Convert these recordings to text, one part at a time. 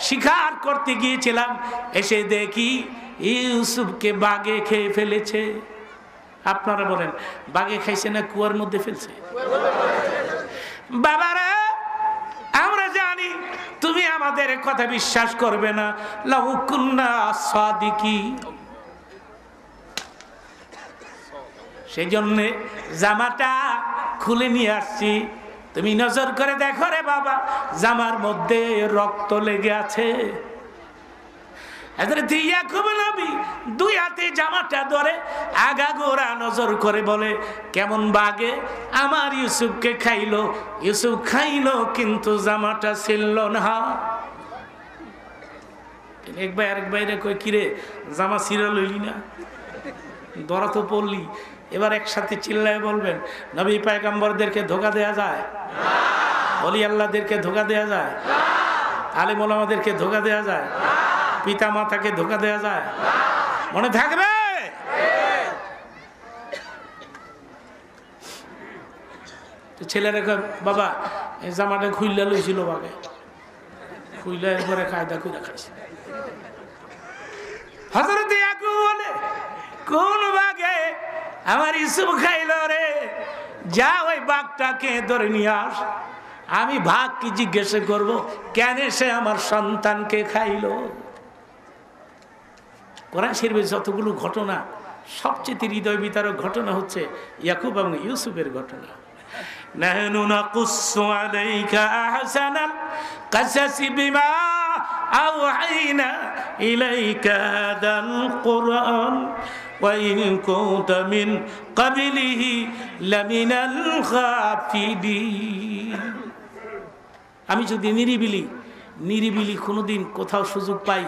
শিকার করতে গিয়েছিলাম, এসে দেখি ইউসুফকে বাঘে খেয়ে ফেলেছে। আপনারা বলেন বাঘে খাইছে না কুয়ার মধ্যে ফেলছে? বাবারা আমরা জানি তুমি আমাদের কথা বিশ্বাস করবে না। লাউ কুন্না সাদিকিন, সেই জন্য জামাটা খুলে নিয়ে আসছি। তুমি নজর করে দেখো রে বাবা, জামার মধ্যে রক্ত লেগে আছে। হযরত ইয়াকুব নবী দুই হাতে জামাটা ধরে আগাগোড়া নজর করে বলে, কেমন বাগে আমার ইউসুফকে খাইলো। ইউসুফ খাইলো কিন্তু জামাটা ছিল না। একবার আরেক বাইরে কই, কিরে জামা ছিঁড়া লইলি না? ধরা তো পড়লি। এবার একসাথে চিল্লায় বলবেন, নবী পয়গম্বরদেরকে ধোঁকা দেয়া যায়? ওলি আল্লাহদেরকে ধোঁকা দেয়া যায়? আলেম ওলামাদেরকে ধোঁকা দেয়া যায়? পিতা মাতাকে ধোঁকা দেয়া যায়? মনে থাকবে? ছেলেরা বাবা এই জামাটা খুইলা লইছিল, বাগে খুইলা এরপরে কায়দা করে খাইছে। হযরত ইয়াকুব বলে, কোন বাগে আমার ইউসুফ খাইল রে? যা ওই বাঘটাকে ধরে নিয়ে আস। আমি ভাগ কি জিজ্ঞেস করব, কেন সে আমার সন্তানকে খাইলো? কোরআন শরীফের যতগুলো ঘটনা, সবচেয়ে হৃদয় বিতারক ঘটনা হচ্ছে ইয়াকুব এবং ইউসুফের ঘটনা। নাহনু নাকুসসু আলাইকা আহসানাল কাসাসি বিমা আওহাইনা ইলাইকা হাদাল কুরআন ওয়া ইন কুনতা মিন ক্বাবলিহি লামিনাল গাফিলিন। আমি যদি নিরিবিলি কোনোদিন কোথাও সুযোগ পাই,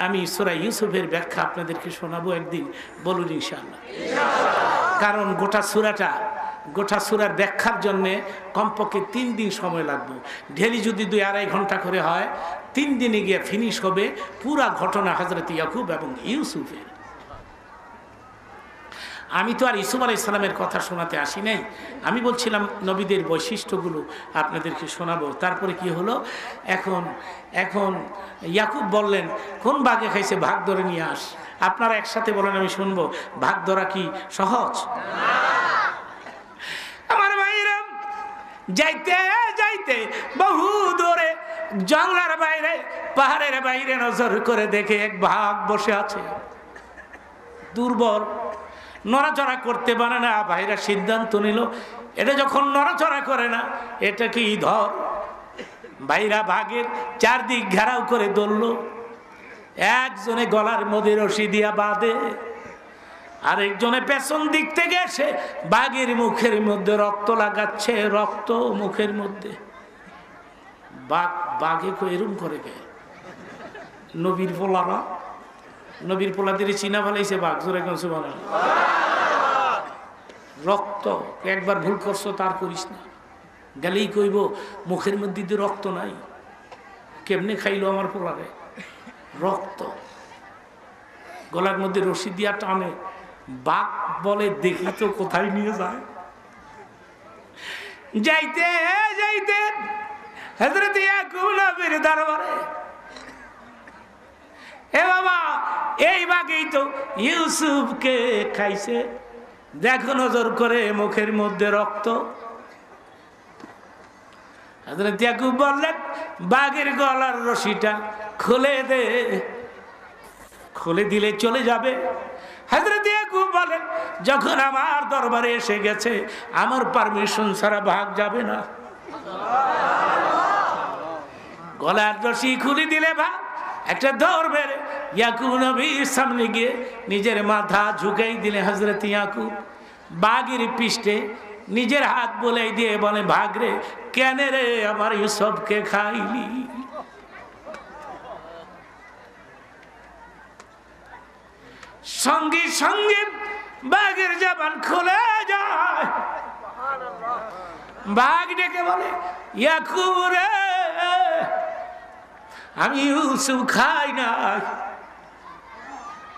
আমি সূরা ইউসুফের ব্যাখ্যা আপনাদেরকে শোনাবো একদিন, বলুন ইনশাআল্লাহ। কারণ গোটা সূরার ব্যাখ্যার জন্য কমপক্ষে 3 দিন সময় লাগবে। ডেলি যদি 2-2.5 ঘন্টা করে হয়, 3 দিনে গিয়ে ফিনিশ হবে পুরা ঘটনা হযরত ইয়াকুব এবং ইউসুফের। আমি তো আর ইউসুফ আলাইহিস সালামের কথা শোনাতে আসি নাই, আমি বলছিলাম নবীদের বৈশিষ্ট্যগুলো আপনাদেরকে শোনাবো। তারপরে কি হলো, এখন ইয়াকুব বললেন, কোন বাঘে খাইছে? ভাগ ধরে নিয়ে আস। আপনারা একসাথে বলেন, আমি শুনবো। ভাগ ধরা কি সহজ? আমার ভাইরা যাইতে যাইতে বহু দূরে জঙ্গলের বাইরে, পাহাড়ের বাইরে নজর করে দেখে এক বাঘ বসে আছে, দুর্বল, নড়াচড়া করতে পারে না। ভাইরা সিদ্ধান্ত নিল, এটা যখন নড়াচড়া করে না, এটাকে ধর। ভাইরা বাঘের চারদিক ঘেরাও করে ধরল। একজনে গলার মধ্যে রশি দিয়া বাঁধে, আরেকজনে পেছন দিক থেকে এসে বাঘের মুখের মধ্যে রক্ত লাগাচ্ছে, রক্ত মুখের মধ্যে। বাঘে এরম করে গে নবীর পোলাদের চিনা ফেলাইছে বাঘ। জোরে কোন সুবহানাল্লাহ। রক্ত একবার ভুল করছো তার করিস না, গেলেই কইব মুখের মধ্যে দিয়ে রক্ত নাই, কেমনে খাইলো আমার পোলারে? রক্ত গলার মধ্যে রশি দিয়া টানে। বাঘ বলে, দেখি তো কোথায় নিয়ে যায়। যাইতে যাইতে হযরত ইয়াকুব নবীর দরবারে, এ বাবা এই বাঘেই তো ইউসুফকে খাইছে, দেখো নজর করে মুখের মধ্যে রক্ত। হযরত ইয়াকুব বললেন, বাঘের গলার রশিটা খুলে দে, খুলে দিলে চলে যাবে। হযরত ইয়াকুব বলেন, যখন আমার দরবারে এসে গেছে, আমার পারমিশন ছাড়া ভাগ যাবে না। গলার রশি খুলে দিলে ভাগ একটা দৌড় বেড়ে ইয়াকুব নবীর সামনে গিয়ে নিজের মাথা ঝুঁকাই দিলে হযরত ইয়াকুব বাঘের পৃষ্ঠে নিজের হাত বুলাই দিয়ে বলে, ভাগ রে, কেন রে আমার ইউসুফকে খাইলি? সঙ্গে সঙ্গে বাঘের জবান খুলে যায়। বাঘ ডেকে বলে, ইয়াকুব রে, আমি ইউসুফ খাই না।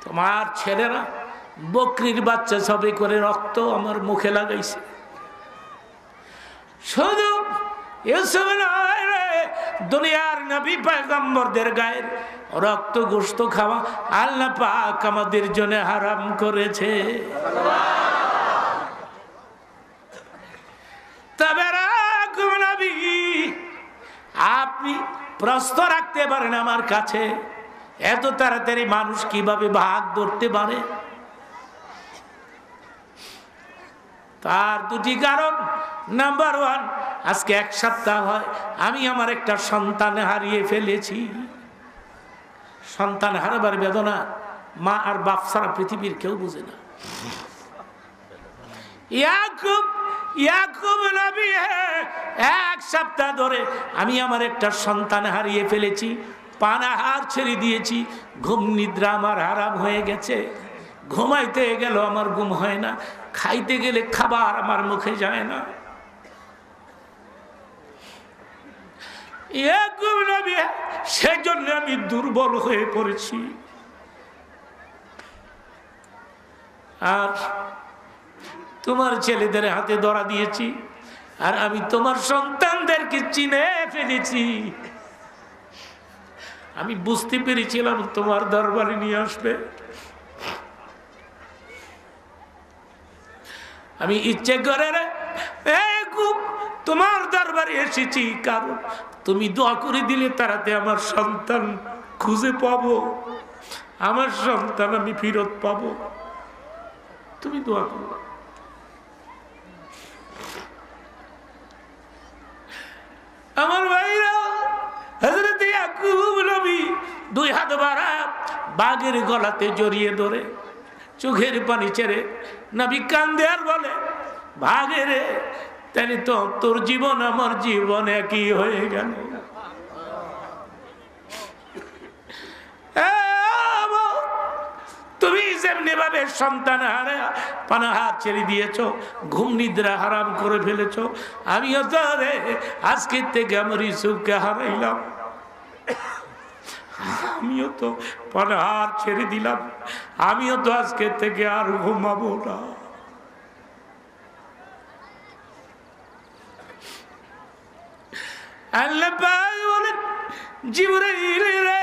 তোমার ছেলেরা বকরির বাচ্চা সবে করে রক্ত আমার মুখে লাগাইছে, শুধু ইউসুফ নয় রে, দুনিয়ার নবী পয়গম্বরদের গায়ের রক্ত গোশত খাওয়া আল্লাহ পাক আমাদের জন্য হারাম করেছে। তবে নবী আপনি প্রশ্ন রাখতে পারেন আমার কাছে, এত তাড়াতাড়ি মানুষ কিভাবে ভাগ ধরতে পারে? তার দুটি কারণ। নাম্বার ওয়ান, আজকে 1 সপ্তাহ হয় আমি আমার একটা সন্তান হারিয়ে ফেলেছি। সন্তান হারাবার বেদনা মা আর বাপ ছাড়া পৃথিবীর কেউ বুঝে না। ইয়াকুব নবী 1 সপ্তাহ ধরে আমি আমার একটা সন্তান হারিয়ে ফেলেছি, পানাহার ছেড়ে দিয়েছি, ঘুম নিদ্রা আমার হারাম হয়ে গেছে। ঘুমাইতে গেল আমার ঘুম হয় না, খাইতে গেলে খাবার আমার মুখে যায় না। ইয়াকুব নবী সেজন্য আমি দুর্বল হয়ে পড়েছি। আর তোমার ছেলেদের হাতে ধরা দিয়েছি, আর আমি তোমার সন্তানদেরকে চিনে ফেলেছি। আমি বুঝতে পেরেছিলাম তোমার দরবারে নিয়ে আসবে। আমি ইচ্ছে করে তোমার দরবারে এসেছি, কারণ তুমি দোয়া করে দিলে তারাতে আমার সন্তান খুঁজে পাবো, আমার সন্তান আমি ফিরত পাবো। তুমি দোয়া করো। আমার ভাইরা, হযরত ইয়াকুব নবী 2 হাত বাড়া বাঘের গলাতে জড়িয়ে ধরে চোখের পানি ছেড়ে নবী কান্দে আর বলে, ভাগে রে, তাই তো তোর জীবন আমার জীবন একই হয়ে গেল। তুমি যেমনি ভাবে সন্তান হারা পানাহার ছেড়ে দিয়েছ, ঘুম নিদ্রা হারাম করে ফেলেছ, আমিও তো রে আজকের থেকে আমার ইউসুফকে হারাইলাম। আমিও তো পানাহার ছেড়ে দিলাম, আমিও তো আজকের থেকে আর ঘুমাবো না। আল্লাহ পাক বলেন, জিবরাইল রে,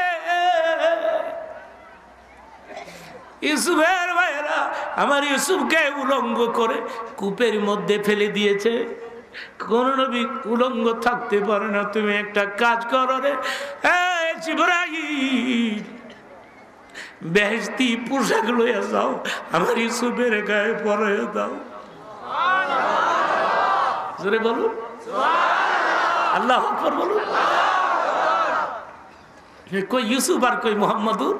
ইউসুফের ভাইরা আমার ইউসুফকে উলঙ্গ করে কূপের মধ্যে ফেলে দিয়েছে। কোন নবী উলঙ্গ থাকতে পারে না। তুমি একটা কাজ করো রে জিবরাইল, বেহেশতি পোশাক লইয়া যাও, আমার ইউসুফের গায়ে পরাইয়া দাও। জোরে বলুন আল্লাহু আকবার বলুন। কই ইউসুফ আর কই মুহাম্মাদুর।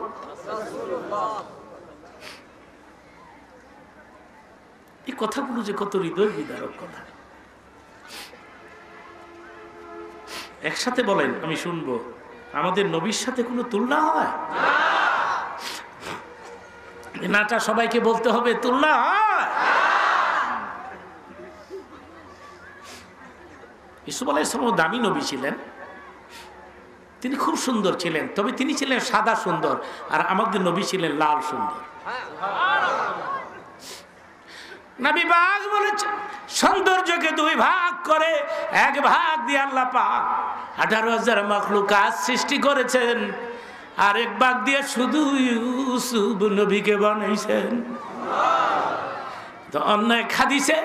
এই কথাগুলো যে কত হৃদয় বিদারক কথা, একসাথে বলেন আমি শুনবো। আমাদের নবীর সাথে কোনো তুলনা হয়? নাটা সবাইকে বলতে হবে, তুলনা হয়? ইউসুফ আলাইহিস সালাম দামি নবী ছিলেন, তিনি খুব সুন্দর ছিলেন, তবে তিনি ছিলেন সাদা সুন্দর, আর আমাদের নবী ছিলেন লাল সুন্দর। নবী ভাগ বলেছে, সৌন্দর্যকে 2 ভাগ করে 1 ভাগ দিয়ে আল্লাহ পাক 18,000 মাখলুকাত সৃষ্টি করেছেন, আর 1 ভাগ দিয়ে শুধু ইউসুফ নবীকে বানাইছেন। তো অন্য এক হাদিসে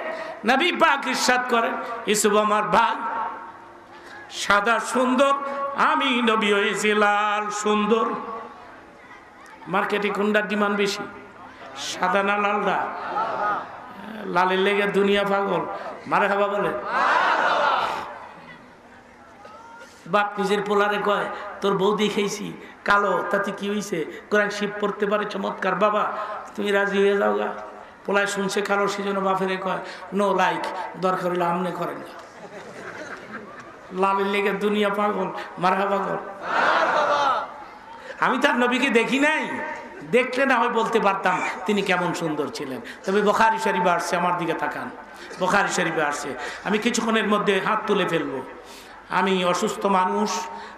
নবী পাক ইরশাদ করেন, ইউসুফ আমার ভাই, সাদা সুন্দর, আমি নবী হয়েছি লাল সুন্দর। মার্কেটে কোনটার ডিমান্ড বেশি, সাদা না লালটা? লালের লেগে দুনিয়া পাগল, মারে খাবা বলে। বাপ নিজের পোলারে কয়, তোর বউ দেখাইছি কালো, তাতে কি হয়েছে, কোরআন শিব পড়তে পারে চমৎকার, বাবা তুমি রাজি হয়ে যাও গা। পোলায় শুনছে কালো, সেজন্য বাপেরে কয় নো লাইক, দরকার হলে আমনে করেন না। লালের লেগে দুনিয়া পাগল, মারহা পাগল। আমি তার নবীকে দেখি নাই, দেখলে না হয় বলতে পারতাম তিনি কেমন সুন্দর ছিলেন। তবে বুখারী শরীফে আসছে, আমার দিকে তাকান, বুখারী শরীফে আসছে। আমি কিছুক্ষণের মধ্যে হাত তুলে ফেলবো। আমি অসুস্থ মানুষ,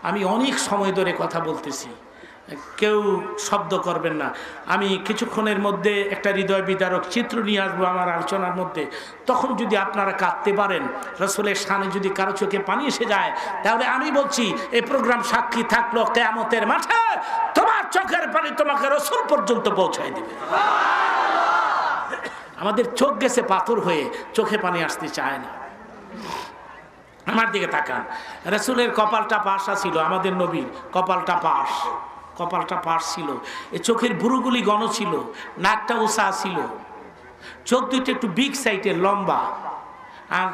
আমি অনেক সময় ধরে কথা বলতেছি, কেউ শব্দ করবেন না। আমি কিছুক্ষণের মধ্যে একটা হৃদয় বিদারক চিত্র নিয়ে আসবো আমার আলোচনার মধ্যে। তখন যদি আপনারা কাঁদতে পারেন, রাসূলের শানে যদি কারো চোখে পানি এসে যায়, তাহলে আমি বলছি এই প্রোগ্রাম সাক্ষী থাকলো কিয়ামতের মাঠে তোমার চোখের পানি তোমাকে রাসূল পর্যন্ত পৌঁছায় দিবে। আমাদের চোখ গেছে পাথর হয়ে, চোখে পানি আসতে চায় না। আমার দিকে তাকান, রাসূলের কপালটা পাশা ছিল, আমাদের নবীর কপালটা পাশ ছিল, এই চোখের ভুরুগুলি ঘন ছিল, নাকটা উঁচা ছিল, চোখ দুইটা একটু বিগ সাইজের লম্বা, আর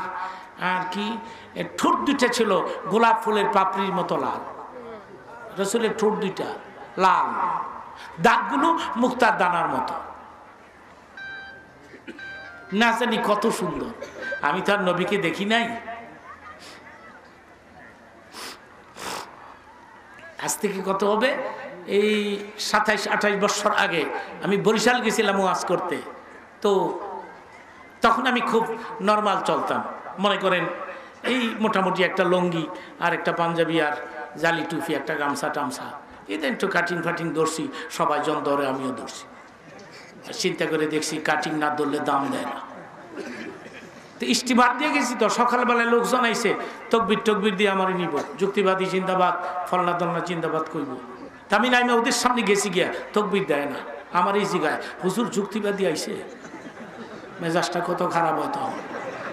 আর কি ঠোঁট দুইটা ছিল গোলাপ ফুলের পাপড়ির মতো লাল। রাসূলের ঠোঁট দুইটা লাল, দাঁতগুলো মুক্তার দানার মতো। না জানি কত সুন্দর, আমি তো আর নবীকে দেখি নাই। আজ থেকে কত হবে, এই 27-28 বছর আগে আমি বরিশাল গেছিলাম ওয়াজ করতে। তো তখন আমি খুব নর্মাল চলতাম, মনে করেন এই মোটামুটি একটা লঙ্গি আর একটা পাঞ্জাবি আর জালি টুপি, একটা গামছা টামছা, এদের একটু কাটিং ফাটিং ধরছি, সবাই জন ধরে আমিও ধরছি। চিন্তা করে দেখছি কাটিং না ধরলে দাম দেয় না। তো স্টিমার দিয়ে গেছি, তো সকালবেলায় লোকজন আইসে তকবির দিয়ে আমার নিব, যুক্তিবাদী জিন্দাবাদ, ফলনা দলনা জিন্দাবাদ কইব। তা আমি নাইমে ওদের সামনে গেছি গিয়া, তকবির দেয় না, আমার এই জিগায় হুজুর যুক্তিবাদী আইসে। মেজাজটা কত খারাপ হয় তখন,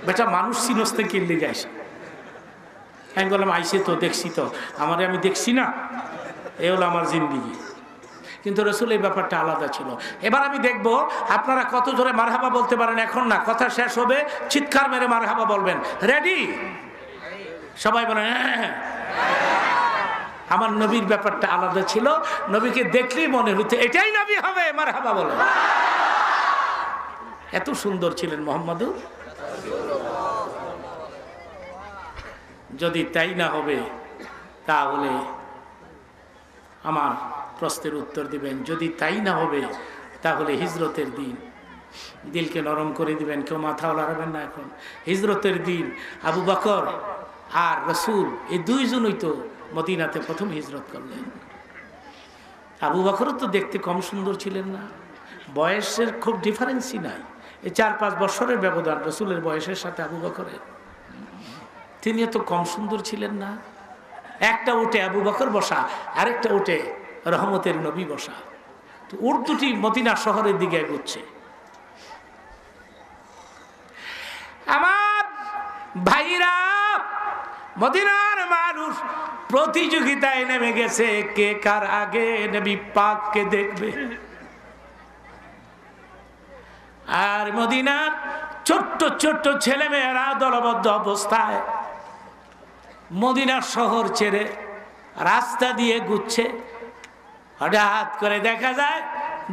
বেটা মানুষ চিনস্তে কিনলে গাইছে। আমি বললাম আইসে তো, দেখছি তো, আমারে আমি দেখছি না, এ হলো আমার জিন্দিগি। কিন্তু রাসূল এই ব্যাপারটা আলাদা ছিল। এবার আমি দেখব আপনারা কত জোরে মারহাবা বলতে পারেন। এখন না, কথা শেষ হবে চিৎকার মেরে মারহাবা বলবেন। রেডি? সবাই বলেন হ্যাঁ। আমার নবীর ব্যাপারটা আলাদা ছিল, নবীকে দেখলেই মনে হইতো এটাই নবী হবে। মারহাবা বলেন। এত সুন্দর ছিলেন মুহাম্মদুর। যদি তাই না হবে তাহলে আমার প্রশ্নের উত্তর দিবেন। যদি তাই না হবে তাহলে হিজরতের দিন, দিলকে নরম করে দিবেন, কেউ মাথাও লাগাবেন না। এখন হিজরতের দিন আবু বকর আর রাসূল এই দুইজনই তো মদিনাতে প্রথম হিজরত করলেন। আবু বকরও তো দেখতে কম সুন্দর ছিলেন না, বয়সের খুব ডিফারেন্সই নাই, এই 4-5 বছরের ব্যবধান রাসূলের বয়সের সাথে আবু বকরের। তিনি তো কম সুন্দর ছিলেন না। একটা উঠে আবু বকর বসা, আরেকটা উঠে রহমতের নবী বসা। তো উট দুটি মদিনা শহরের দিকে এগোচ্ছে। আমার ভাইরা, মদিনার মানুষ প্রতিযোগিতায় নেমে গেছে, কে কার আগে নবী পাককে দেখবে। আর মদিনার ছোট্ট ছোট্ট ছেলে মেয়েরা দলবদ্ধ অবস্থায় মদিনার শহর ছেড়ে রাস্তা দিয়ে ঘুরছে। হঠাৎ করে দেখা যায়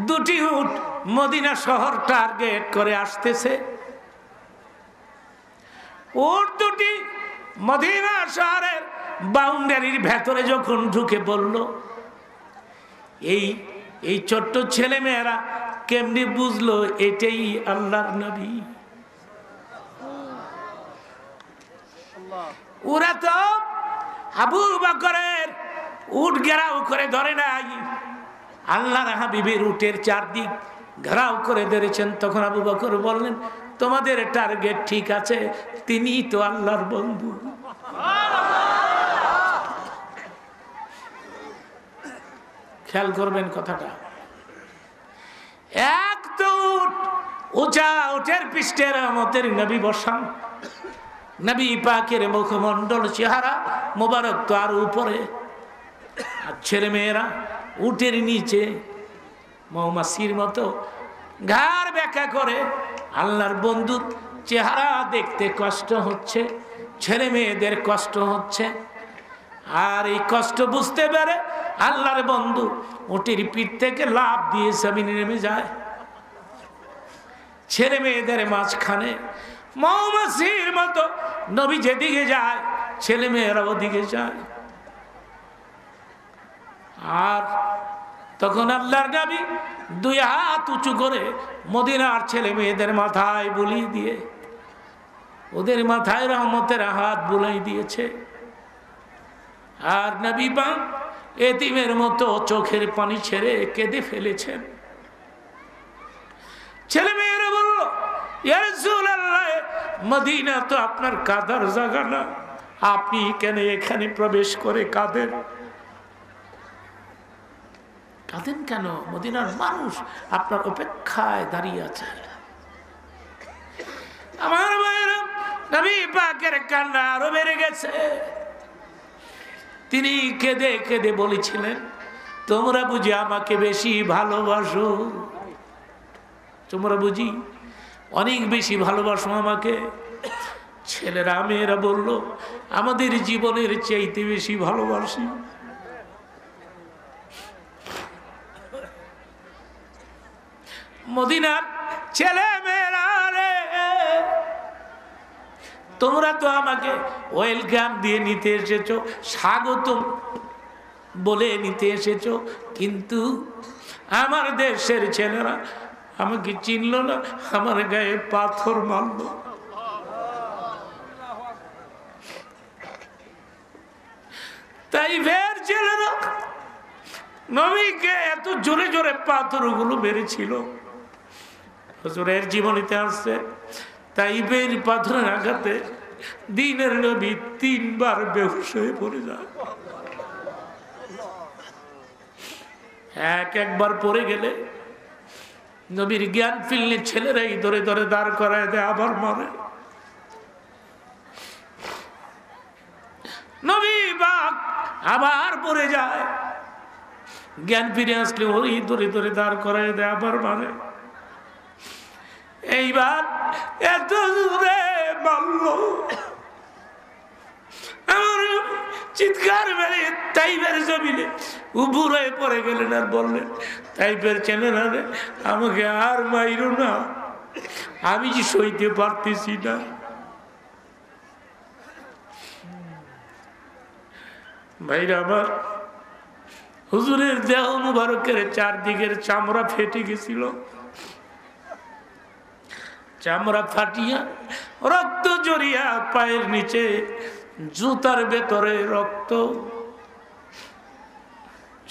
দুটি উট মদিনা শহর টার্গেট করে আসতেছে। উট দুটি মদিনা শহরের বাউন্ডারির ভেতরে যখন ঢুকে পড়ল, এই ছোট্ট ছেলে মেয়েরা কেমনি বুঝলো এটাই আল্লাহর নবী? ওরা তো আবু বকরের উট ঘেরাও করে ধরে নাই, আল্লাহর হাবিবের উটের চারদিক ঘেরাও করে ধরেছেন। তখন আবু বকর বললেন, তোমাদের টার্গেট ঠিক আছে, তিনিই তো আল্লাহর বন্ধু। খেয়াল করবেন কথাটা। এক তো উট, উঁচা উটের পৃষ্ঠে রহমতের নবী বসান, নবী পাকের মুখমণ্ডল চেহারা মোবারক তো আর উপরে, আর ছেলে মেয়েরা উটের নিচে মৌমাছির মতো ঘাড় ব্যাকা করে। আল্লাহর বন্ধুর চেহারা দেখতে কষ্ট হচ্ছে, ছেলে মেয়েদের কষ্ট হচ্ছে। আর এই কষ্ট বুঝতে পেরে আল্লাহর বন্ধু উটের পিঠ থেকে লাফ দিয়ে জমিনে নেমে যায়। ছেলে মেয়েদের মাঝখানে মৌমাছির মতো নবী যেদিকে যায় ছেলে মেয়েরা ওদিকে যায়। আর তখন আল্লাহর নবী 2 হাত উঁচু করে মদিনার ছেলে মেয়েদের মাথায় বুলিয়ে দিয়ে, ওদের মাথায় রহমতের হাত বুলাই দিয়েছে। আর নবী পাক এতিমের মতো চোখের পানি ছেড়ে কেঁদে ফেলেছেন। ছেলে মেয়েরা বলল, ইয়া রাসূলুল্লাহ, মদিনা তো আপনার কাঁদার জায়গা না, আপনি কেন এখানে প্রবেশ করে কাঁদেন? কাঁদেন কেন? মদিনার মানুষ আপনার অপেক্ষায় দাঁড়িয়ে আছে। আমার ভাইরা, নবী পাকের কান্না আরো বেড়ে গেছে। তিনি কেঁদে কেঁদে বলেছিলেন, তোমরা বুঝি আমাকে বেশি ভালোবাসো? তোমরা বুঝি অনেক বেশি ভালোবাসো আমাকে? ছেলেরা মেয়েরা বলল, আমাদের জীবনের চাইতে বেশি ভালোবাসি। মদিনার ছেলে মেয়েরা রে, তোমরা তো আমাকে ওয়েলকাম দিয়ে নিতে এসেছো, স্বাগতম বলে নিতে এসেছো, কিন্তু আমার দেশের ছেলেরা আমাকে চিনল না, আমার গায়ে পাথর মারল। তাই ফের ছেলেরা নবীকে এত জোরে জোরে পাথরগুলো মেরেছিল, হুজুরের জীবনীতে আসছে, তাইফের পাথরের আঘাতে দিনের নবী 3 বার বেহুশ হয়ে পড়ে যায়। একবার পড়ে গেলে নবীর জ্ঞান ফিরলে ছেলেরাই ধরে ধরে দাঁড় করায় দেয়, আবার মারে। নবী বাক আবার পড়ে যায়, জ্ঞান ফিরে আসলে ওই ধরে ধরে দাঁড় করায় দেয়, আবার মারে। এইবার এত দূরে মারল, আমার চিৎকার বেড়ে তাইফের জমিনে উপুর হয়ে পড়ে গেলেন আর বললেন, তাইফের ছেলেরা রে, আমাকে আর মাইরো না, আমি যে সইতে পারতেছি না। ভাইরা আমার, হুজুরের দেহ মুবারকের চারদিকের চামড়া ফেটে গেছিল, চামড়া ফাটিয়া রক্ত জড়িয়া পায়ের নিচে, জুতার ভেতরে রক্ত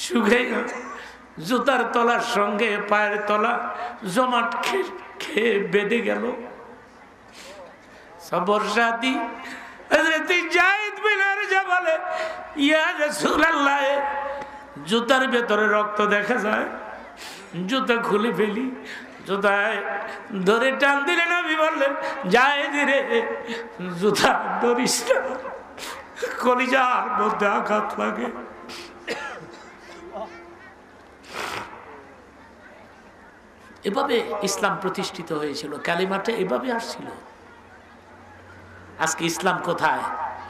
শুকাইয়া জুতার তলার সঙ্গে পায়ের তলা জমাট খেয়ে বেঁধে গেল। সবর সাথী হযরত যায়েদ বিন আরজা বলে, ইয়া রাসূলুল্লাহ, জুতার ভেতরে রক্ত দেখা যায়, জুতা খুলে ফেলি। জুতায় ধরে টান দিলে নবী বললেন, যায়েদ রে, জুতা ধরিস না, কলিজার মধ্যে আঘাত লাগে। এভাবে ইসলাম প্রতিষ্ঠিত হয়েছিল, কালিমাটা এভাবে আসছিল। আজকে ইসলাম কোথায়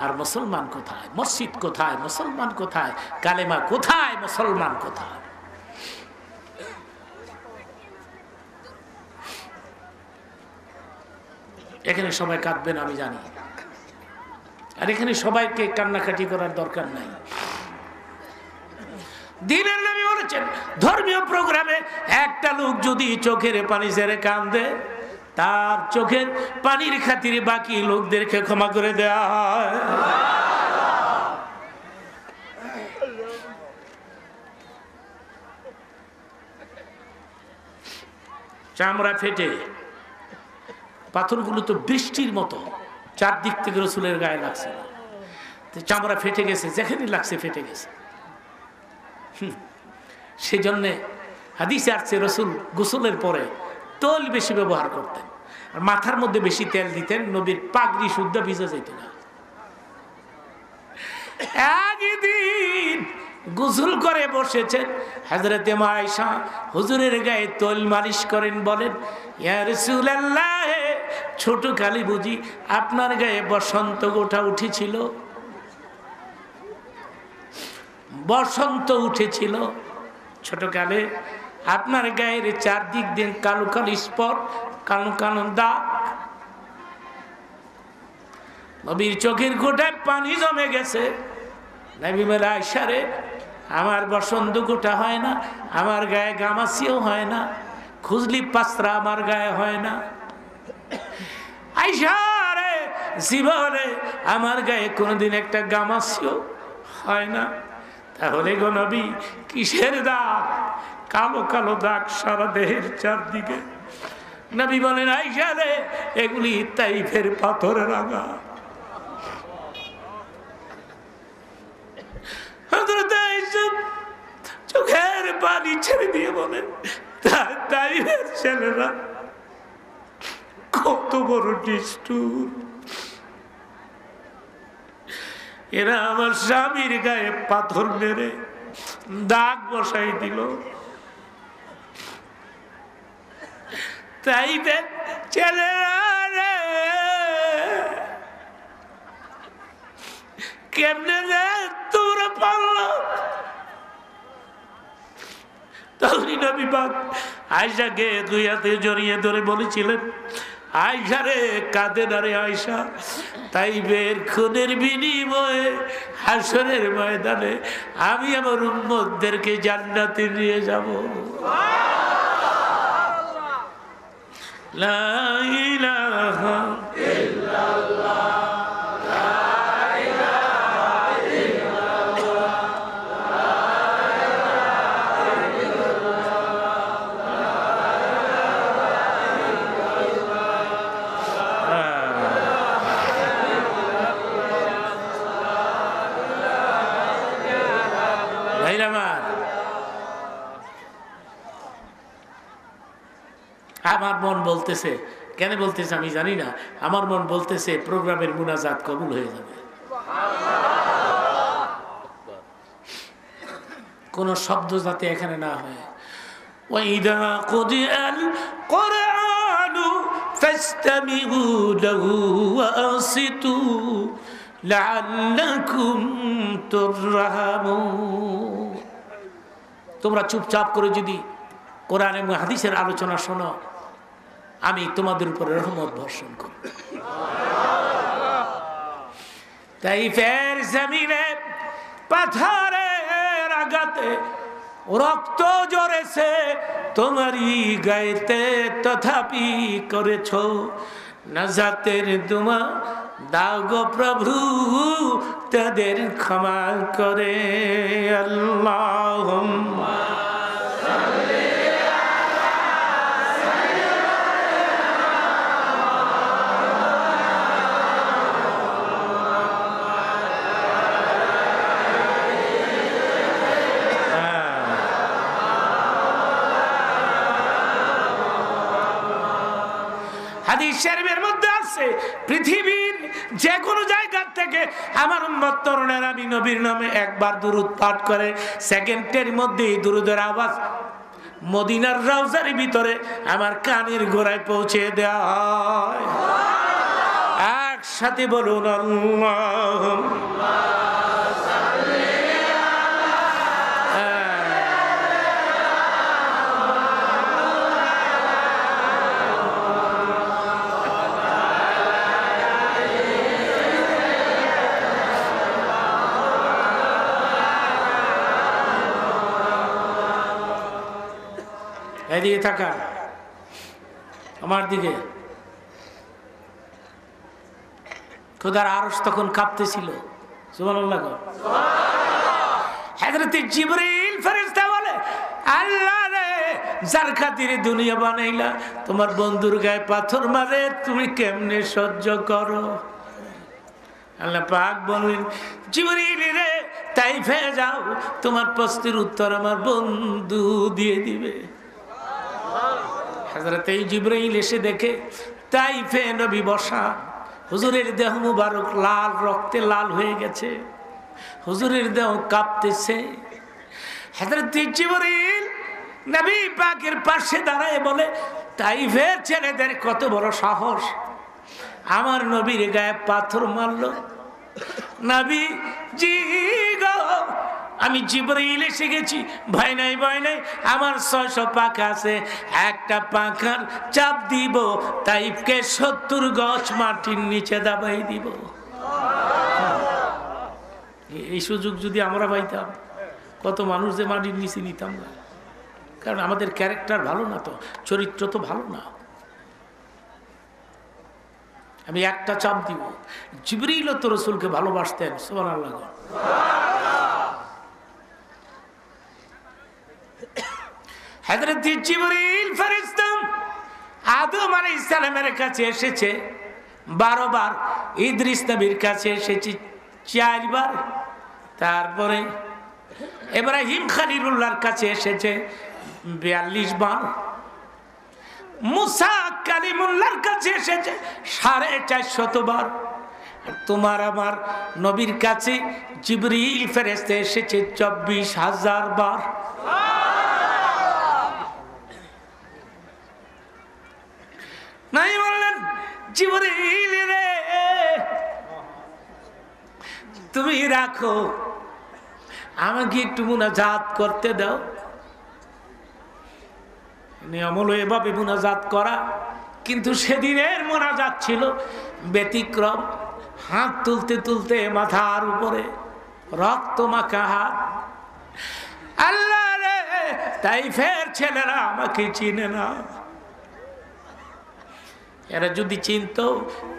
আর মুসলমান কোথায়? মসজিদ কোথায়, মুসলমান কোথায়? কালেমা কোথায়, মুসলমান কোথায়? এখানে সবাই কাঁদবেন আমি জানি, আর এখানে সবাইকে কান্নাকাটি করার দরকার নাই। দিনের নবী বলেছেন, ধর্মীয় প্রোগ্রামে একটা লোক যদি চোখের পানি ছেড়ে কাঁদে, তার চোখের পানির খাতিরে বাকি লোকদেরকে ক্ষমা করে দেয়া হয়। চামড়া ফেটে, পাথরগুলো তো বৃষ্টির মতো চারদিক থেকে রসুলের গায়ে লাগছে, চামড়া ফেটে গেছে, যেখানে লাগছে ফেটে গেছে। সেই জন্যে হাদিসে আসছে, রসুল গোসলের পরে তেল বেশি ব্যবহার করতেন, আর মাথার মধ্যে বেশি তেল দিতেন, নবীর পাগড়ি শুদ্ধ ভিজে যেত না। একদিন গোসল করে বসেছেন হযরতে মা আয়েশা, হুজুরের গায়ে তেল মালিশ করেন, বলেন, ইয়া রাসূলুল্লাহ, ছোট কালে বুঝি আপনার গায়ে বসন্ত গোটা উঠেছিল? বসন্ত উঠেছিল ছোটকালে, আপনার গায়ের চারদিক দিয়ে কালো কালো স্পট, কালো কালো দাগ, নবীর চোখের গোটায় পানি জমে গেছে। নবী বলে, আয়েশা রে, আমার বসন্ত গোটা হয় না, আমার গায়ে গামাসিও হয় না, খুজলি পাসরা আমার গায়ে হয় না। আয়েশা রে, জীবনে আমার গায়ে কোনোদিন একটা গামাসিও হয় না। তাহলে গো নবী কিসের দাগ? কালো কালো দাগ সারা দেহের চারদিকে। নবী বলেন আয়েশা রে, এগুলি তাইফের পাথরের আঘাত। হযরত আয়েশা চোখের পানি ছেড়ে দিয়ে বলেন, তাইফের ছেলেরা কত বড় নিষ্ঠুর, এরা আমার স্বামীর গায়ে পাথর মেরে দাগ বসাই দিল। তাইফের ছেলেরা রে, কেমনে রে তোমরা পারলো? তখন নবী পাক আয়েশাকে দুই হাতে জড়িয়ে ধরে বলেছিলেন, আয়েশা রে কাঁদে না রে আয়েশা, তাইফের খুনের বিনিময়ে হাসরের ময়দানে আমি আমার উম্মতদেরকে জান্নাতে নিয়ে যাব। লা ইলাহা ইল্লাল্লাহ, লা ইলাহা ইল্লাল্লাহ, আমার মন বলতেছে, কেন বলতেছে আমি জানি না, আমার মন বলতেছে প্রোগ্রামের মুনাজাত কবুল হয়ে যাবে। কোন শব্দ যাতে এখানে না হয়। ওয়াইদা কুদিয়াল কুরআনু ফাসতামিউ লাহু ওয়াসিতু লাআল্লাকুম তুরহামুন। তোমরা চুপচাপ করে যদি কোরআন এবং হাদিসের আলোচনা শোনো, আমি তোমাদের উপরে রহমত বর্ষণ করব। তাইফের জমিনে পাথরের আঘাতে রক্ত ঝরেছে তোমারই গায়েতে, তথাপি করেছ নাজাতের দুমা। দাও গো প্রভু তাদের ক্ষমা করে। আল্লাহুম্মা হাদিস শরীফের মধ্যে আছে, পৃথিবীর যে কোনো জায়গা থেকে আমার উম্মত তরুণেরা আমি নবীর নামে একবার দুরূদ পাঠ করে, সেকেন্ডের মধ্যেই দুরূদের আওয়াজ মদিনার রওজার ভিতরে আমার কানের গোড়ায় পৌঁছে দেওয়া হয়। একসাথে বলুন আল্লাহুম্মা এদিকে থাকা আমার দিকে। খোদার আরশ তখন কাঁপতেছিল। সুবহানাল্লাহ। হযরত জিবরিল ফেরেশতা বলে, আল্লাহ রে, যার খাতিরে দুনিয়া বানাইলা তোমার বন্ধুর গায়ে পাথর মারে তুমি কেমনে সহ্য করো? আল্লাহ পাক বললেন, জিবরিল রে তাইফে যাও, তোমার প্রশ্নের উত্তর আমার বন্ধু দিয়ে দিবে। হযরত জিবরাইল এসে দেখে তাইফে নবী বসা, হুজুরের দেহ মুবারক লাল রক্তে লাল হয়ে গেছে, হুজুরের দেহ কাঁপতেছে। হযরত জিবরাইল নবী পাকের পাশে দাঁড়ায় বলে, তাইফের ছেলেদের কত বড় সাহস, আমার নবীর গায়ে পাথর মারলো। নবী জি গো, আমি জিবরাইল এসে গেছি, ভয় নাই ভয় নাই, আমার 600 পাখা আছে, একটা পাখার চাপ দিব তাইফকে 70 গজ মাটির নিচে দাবাই দিব। এই সুযোগ যদি আমরা পাইতাম, কত মানুষ যে মাটির নিচে নিতাম না। কারণ আমাদের ক্যারেক্টার ভালো না, তো চরিত্র তো ভালো না। আমি একটা চাপ দিব। জিবরিল তো রাসূলকে ভালোবাসতেন। সুবহানাল্লাহ। হযরত জিবরীল ফেরেশতা আদম আলাইহিস সালামের কাছে এসেছে 12 বার, ইদ্রিস নবীর কাছে এসেছে 4 বার, তারপরে ইব্রাহিম খলিলুল্লাহর কাছে এসেছে 42 বার, মুসা কালিমুল্লাহর কাছে এসেছে 450 বার। তোমার আমার নবীর কাছে জিবরীল ফেরেশতা এসেছে 24,000 বার। নাই বললেন জিবরীল রে তুমি রাখো, আমাকে একটু মুনাজাত করতে দাও। নিয়ম হলো এভাবে মুনাজাত করা, কিন্তু সেদিনের মুনাজাত ছিল ব্যতিক্রম। হাত তুলতে তুলতে মাথার উপরে রক্ত মাখা হাত। আল্লাহ রে, তাইফের ছেলেরা আমাকে চিনে না, এরা যদি চিনতো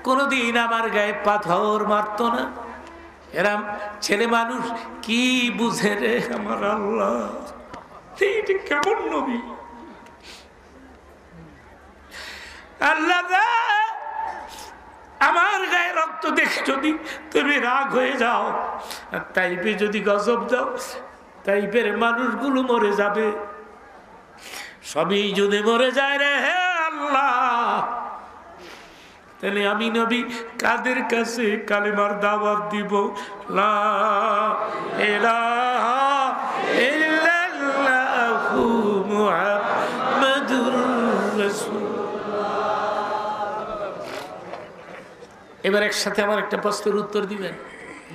কোনদিন আমার গায়ে পাথর মারতো না। এরা ছেলে মানুষ কি বুঝে রে আমার আল্লাহ, কেমন নবী। আল্লাহ আমার গায়ে রক্ত দেখে যদি তুমি রাগ হয়ে যাও, আর তাইপে যদি গজব দাও, তাইপের মানুষগুলো মরে যাবে। সবই যদি মরে যায় রে হে আল্লাহ, তাহলে আমি নবী কাদের কাছে কালেমার দাওয়াত দিব? লা ইলাহা ইল্লাল্লাহু মুহাম্মাদুর রাসূলুল্লাহ। এবার একসাথে আমার একটা প্রশ্নের উত্তর দিবেন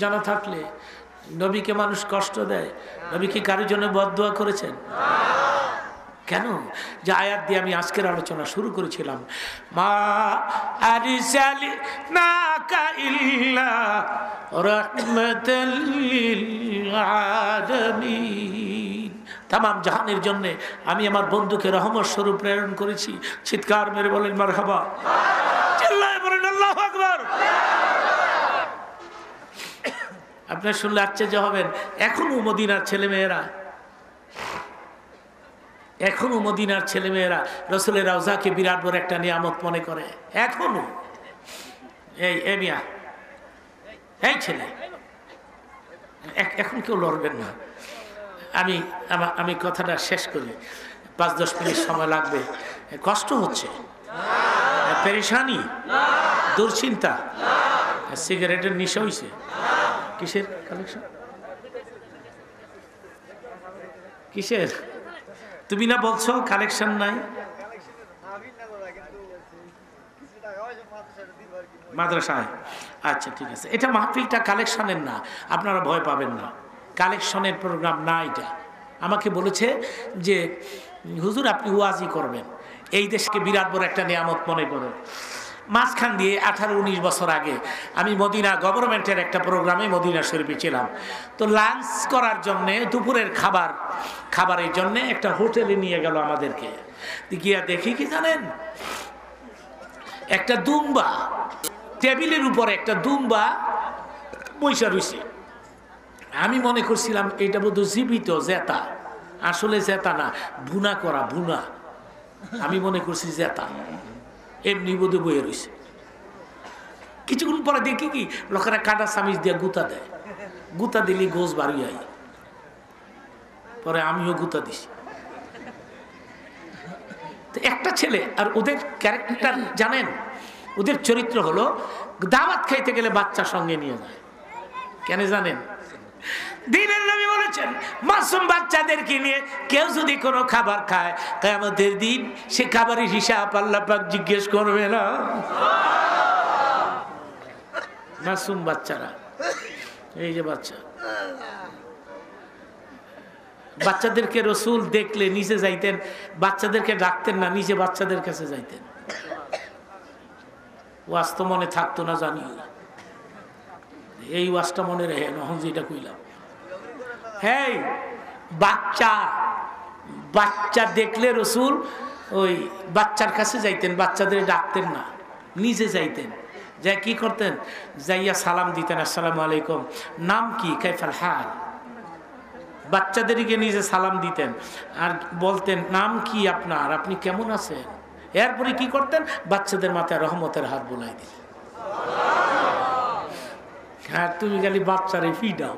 জানা থাকলে। নবীকে মানুষ কষ্ট দেয়, নবী কি কারোর জন্য বদদোয়া করেছেন? কেন? যে আয়াত দিয়ে আমি আজকের আলোচনা শুরু করেছিলাম, মা আরসালনাকা ইল্লা রাহমাতাল লিল আলামিন। তামাম জাহানের জন্য আমি আমার বন্ধুকে রহমত স্বরূপ প্রেরণ করেছি। চিৎকার মেরে বলেন মারহাবা, চিল্লায়ে বলেন আল্লাহু আকবার। আপনারা শুনলে আশ্চর্য হবেন, এখনো মদিনার ছেলেমেয়েরা রাসূলের রওজাকে বিরাট বড় একটা নিয়ামত মনে করে এখনো। এই মিয়া, এই ছেলে, এখন কেউ লড়বেন না। আমি কথাটা শেষ করি, 5-10 মিনিট সময় লাগবে। কষ্ট হচ্ছে, পেরেশানি, দুশ্চিন্তা, সিগারেটের নেশা হয়েছে। কিসের কালেকশন? কিসের? তুমি না বলছো কালেকশন নাই? মাদ্রাসায়? আচ্ছা ঠিক আছে, এটা মাহফিলটা কালেকশনের না, আপনারা ভয় পাবেন না, কালেকশনের প্রোগ্রাম না এটা। আমাকে বলেছে যে হুজুর আপনি ওয়াজি করবেন, এই দেশকে বিরাট বড় একটা নিয়ামত মনে করেন। মাঝখান দিয়ে 18-19 বছর আগে আমি মদিনা গভর্নমেন্টের একটা প্রোগ্রামে মদিনা শরীফে ছিলাম। তো লাঞ্চ করার জন্যে, দুপুরের খাবারের জন্য একটা হোটেলে নিয়ে গেল আমাদেরকে। গিয়া দেখি কি জানেন, একটা দুম্বা, টেবিলের উপরে একটা দুম্বা বইসা রয়েছে। আমি মনে করছিলাম এটা বোধহয় জীবিত জেতা, আসলে জেতা না, ভুনা করা, ভুনা। আমি মনে করছি জেতা, এমনি বোধ বইয়ে রয়েছে। কিছুক্ষণ পরে দেখি কি লোকেরা কাটা চামিচ দিয়ে গুতা দেয়, গুতা দিলি গোস বাড়ি আই। পরে আমিও গুতা দিছি। একটা ছেলে, আর ওদের ক্যারেক্টার জানেন, ওদের চরিত্র হলো দাওয়াত খাইতে গেলে বাচ্চা সঙ্গে নিয়ে যায়। কেন জানেন? দিনের নবী বলেছেন মাসুম বাচ্চাদেরকে নিয়ে কেউ যদি কোনো খাবার খায়, কিয়ামতের দিন সে খাবারের হিসাব আল্লাহ পাক জিজ্ঞেস করবে না। মাসুম বাচ্চারা, এই যে বাচ্চাদেরকে রসুল দেখলে নিচে যাইতেন, বাচ্চাদেরকে ডাকতেন না, নিচে বাচ্চাদের কাছে যাইতেন। ওয়াজ তো মনে থাকতো না জানিও, এই ওয়াজটা মনে রেখে নহন যেটা কইলাম। হ্যাঁ, বাচ্চা দেখলে রসুল ওই বাচ্চার কাছে যাইতেন, বাচ্চাদের ডাকতেন না, নিজে যাইতেন। যাই কি করতেন? যাইয়া সালাম দিতেন, আসসালামু আলাইকুম, নাম কি, কাইফাল হাল, বাচ্চাদেরকে নিজে সালাম দিতেন আর বলতেন নাম কি আপনার, আপনি কেমন আছেন। এরপরে কি করতেন, বাচ্চাদের মাথায় রহমতের হাত বোলাই দিতেন। হ্যাঁ, তুমি খালি বাচ্চারে ফি দাও।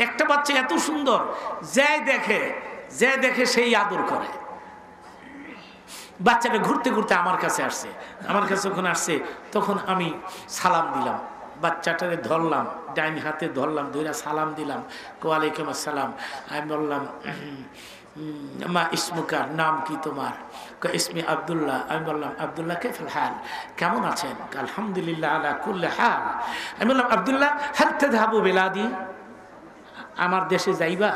একটা বাচ্চা এত সুন্দর, যে দেখে সেই আদর করে। বাচ্চাটা ঘুরতে ঘুরতে আমার কাছে আসছে, আমার কাছে যখন আসছে তখন আমি সালাম দিলাম, বাচ্চাটারে ধরলাম, ডাইন হাতে ধরলাম, ধরে সালাম দিলাম, ওয়ালাইকুম আসসালাম। আমি বললাম মা ইসমুকা, নাম কি তোমার? ইসমি আব্দুল্লাহ। আমি বললাম আব্দুল্লাহ কাইফাল হাল, কেমন আছেন? আলহামদুলিল্লাহ আলা কুল্লি হাল। আমি বললাম আব্দুল্লাহ হাল তাযহাবু বিলাদি, আমার দেশে যাইবা?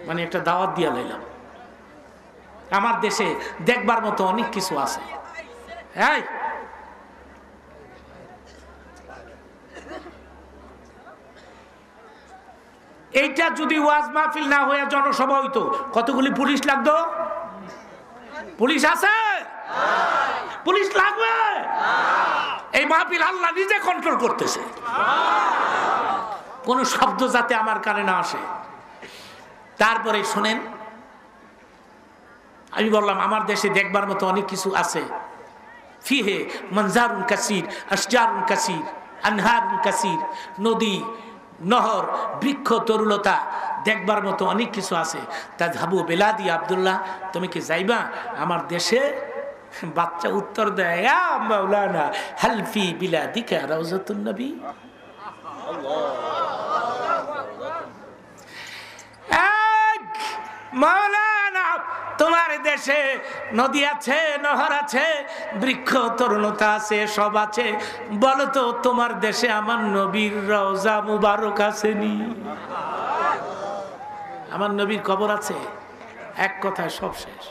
মানে একটা দাওয়াত দিয়া লইলাম। আমার দেশে দেখবার মতো অনেক কিছু আছে। এই এইটা যদি ওয়াজ মাহফিল না হয়ে জনসভা হইতো, কতগুলি পুলিশ লাগতো? পুলিশ আছে? পুলিশ লাগবে? এই মাহফিল আল্লাহ নিজে কন্ট্রোল করতেছে, কোন শব্দ যাতে আমার কানে না আসে। তারপরে শোনেন, আমি বললাম আমার দেশে দেখবার মতো অনেক কিছু আছে। ফিহে মনজারুন কাসির, আশজারুন কাসির, আনহারুন কাসির, নদী নহর বৃক্ষ তরুলতা দেখবার মতো অনেক কিছু আছে। তাযহাবু বিলাদি আব্দুল্লাহ, তুমি কি যাইবা আমার দেশে? বাচ্চা উত্তর দেয় ইয়া মাওলানা হাল ফি বিলাদিকা রাউজাতুন নবী। মাওলানা, তোমার দেশে নদী আছে, নহর আছে, বৃক্ষ তরুণতা আছে, সব আছে, বলো তো তোমার দেশে আমার নবীর রওজা মুবারক আসেনি? আমার নবীর কবর আছে? এক কথায় সব শেষ।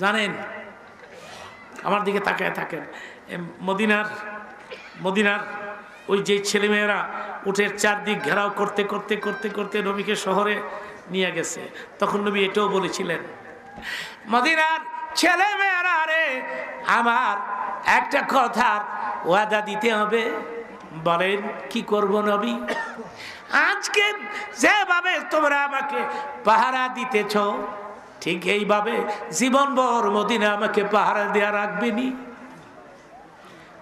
জানেন, আমার দিকে তাকায় থাকেন, মদিনার ওই যে ছেলেমেয়েরা উঠের চারদিক ঘেরাও করতে করতে করতে করতে নবীকে শহরে নিয়ে গেছে, তখন নবী এটাও বলেছিলেন, মদিনার ছেলেমেয়েরা রে, আমার একটা কথার ওয়াদা দিতে হবে। বলেন কি করব নবী? আজকে যেভাবে তোমরা আমাকে পাহারা দিতেছ, ঠিক এইভাবে জীবনভর মদিনা আমাকে পাহারা দেয়া রাখবেনি।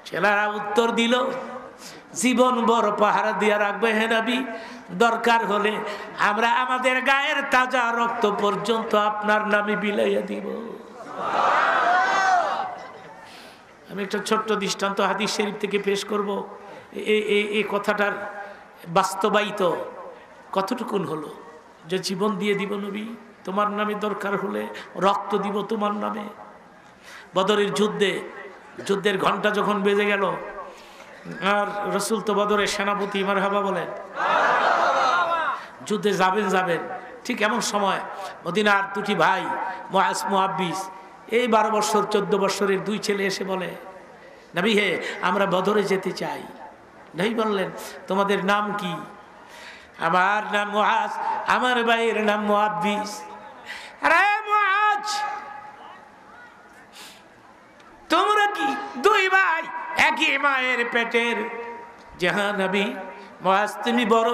ছেলেরা উত্তর দিল, জীবন বড় পাহারা দিয়া রাখবে হে নবী, দরকার হলে আমরা আমাদের গায়ের তাজা রক্ত পর্যন্ত আপনার নামে বিলাইয়া দিব। আমি একটা ছোট্ট দৃষ্টান্ত হাদিস শরীফ থেকে পেশ করব। এই কথাটার বাস্তবায়িত কতটুকুন হলো, যে জীবন দিয়ে দিব নবী, তোমার নামে দরকার হলে রক্ত দিব তোমার নামে। বদরের যুদ্ধের ঘন্টা যখন বেজে গেল, আর রসুল তো বদরের সেনাপতি, মারহাবা বলেন, যুদ্ধে যাবেন, ঠিক এমন সময় মদিনার দুটি ভাই মুআজ মুআব্বিস, এই 12 বছর 14 বছরের দুই ছেলে এসে বলে, নবী হে, আমরা বদরে যেতে চাই। নবী বললেন, তোমাদের নাম কি? আমার নাম মুআজ, আমার ভাইয়ের নাম মুআব্বিস। আরে মুআজ, তোমরা কি দুই ভাই একই মায়ের পেটের? জাহান নবী, মুআজ তুমি বড়